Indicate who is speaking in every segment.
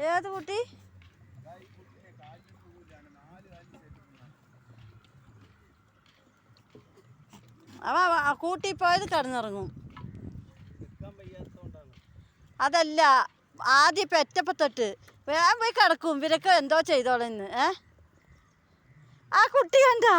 Speaker 1: ഏത് കുട്ടി? അവ കൂട്ടി പോയത് കിടന്നിറങ്ങും. അതല്ല, ആദ്യം പെറ്റപ്പം തൊട്ട് വേഗം പോയി കിടക്കും. ഇവരൊക്കെ എന്തോ ചെയ്തോളന്ന്. ആ കുട്ടി കണ്ടാ?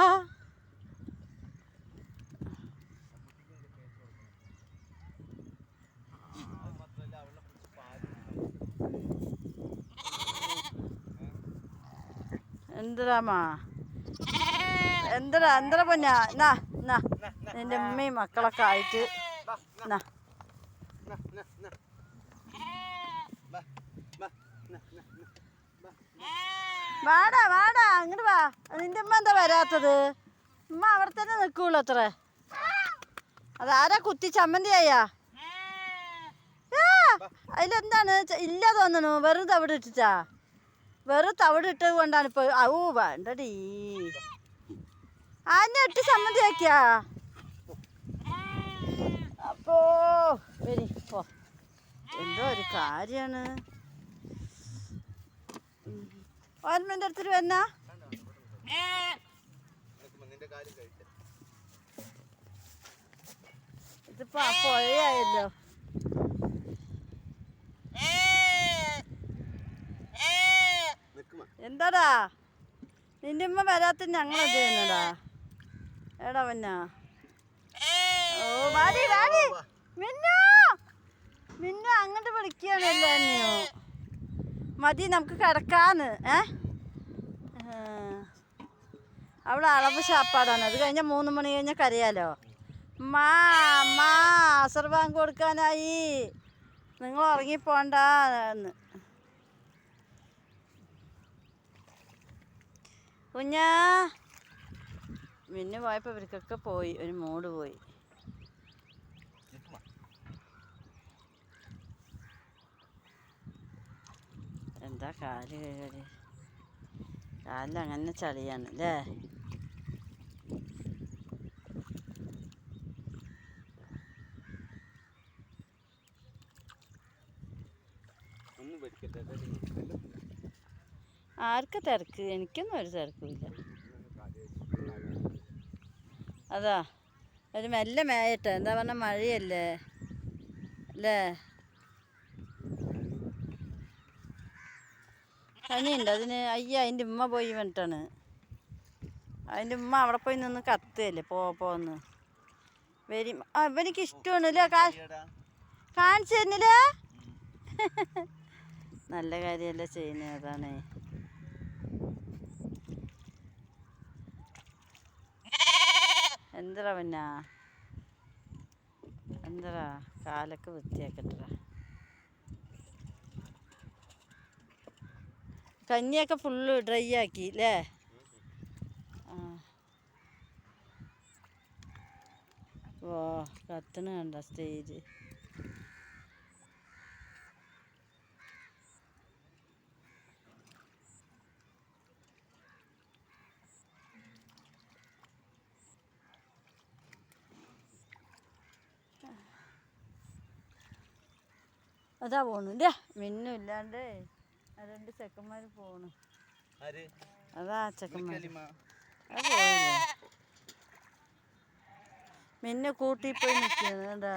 Speaker 1: എന്തരാമാ എന്തര പൊന്നാ? എന്നാ എന്നാ നിന്റെ ഉമ്മയും മക്കളൊക്കെ ആയിട്ട് എന്നാ വാടാ വാടാ അങ്ങോട്ട് വാ. നിന്റെ ഉമ്മ എന്താ വരാത്തത്? ഉമ്മ അവിടെ തന്നെ നിൽക്കുള്ളൂ അത്ര. അതാരാ കുത്തി ചമ്മന്തിയായാ? അതിലെന്താണ് ഇല്ല തോന്നണു. വെറും തവിട് ഇട്ടിട്ടാ. വെറും തവിട് ഇട്ടത് കൊണ്ടാണ് ഇപ്പൊ. വേണ്ടടി, ആന്നെ ഇട്ട് ചമ്മന്തിയാക്കിയാ. അപ്പോ വരി പോ. എന്തോ ഒരു കാര്യാണ്. ഓർമ്മൻ്റെ അടുത്തിട്ട് വന്നാ ഇതിപ്പോ പുഴയായല്ലോ. എന്താടാ നിന്റെ ഉമ്മ വരാത്ത ഞങ്ങളെന്ത് ചെയ്യുന്നടാ? എടാ പൊന്നാ. ഓ വാടി വാടി. മിന്നു മിന്നു അങ്ങോട്ട് വിളിക്കുകയാണല്ലോ എന്നെയോ. മതി നമുക്ക് കിടക്കാന്ന്. അവിടെ അളവ് ശാപ്പാടാണ്. അത് കഴിഞ്ഞാൽ 3 മണി കഴിഞ്ഞാൽ കരയാലോ. അസർ ബാങ്ക് കൊടുക്കാനായി, നിങ്ങൾ ഉറങ്ങിപ്പോണ്ട എന്ന്. കുഞ്ഞാ മിന്നു പോയപ്പോൾ ഇവർക്കൊക്കെ പോയി, ഒരു മൂഡ് പോയി. എന്താ കാലിലങ്ങനെ ചളിയാണ് അല്ലേ? ആർക്ക് തിരക്ക്? എനിക്കൊന്നും ഒരു തിരക്കുമില്ല. അതാ ഒരു മെല്ലെ മേയട്ടെ. എന്താ പറഞ്ഞാൽ മഴയല്ലേ അല്ലേ? പനിയുണ്ട് അതിന്. അതിൻ്റെ ഉമ്മ പോയി വന്നിട്ടാണ്. അതിൻ്റെ ഉമ്മ അവിടെ പോയി നിന്ന് കത്തുകയല്ലേ പോന്ന് വരും. അവനിക്ക് ഇഷ്ടമാണല്ലേ കാണിച്ചു തരുന്നില്ലേ? നല്ല കാര്യമല്ലേ ചെയ്യുന്നത്. അതാണ്. എന്തടാ പിന്നെ എന്തടാ കാലൊക്കെ വൃത്തിയാക്കട്ട. കഞ്ഞിയൊക്കെ ഫുള്ള് ഡ്രൈ ആക്കി അല്ലേ? ഓ കത്തണ കണ്ട സ്റ്റേജ്. അതാ പോണു ഇല്ല മിന്നും ഇല്ലാണ്ട് 2 ചെക്കന്മാർ പോണു. അതാ ചെക്കന്മാർ അത് പോയില്ല. മിന്നു കൂട്ടി പോയി നിൽക്കുന്നു. എന്താ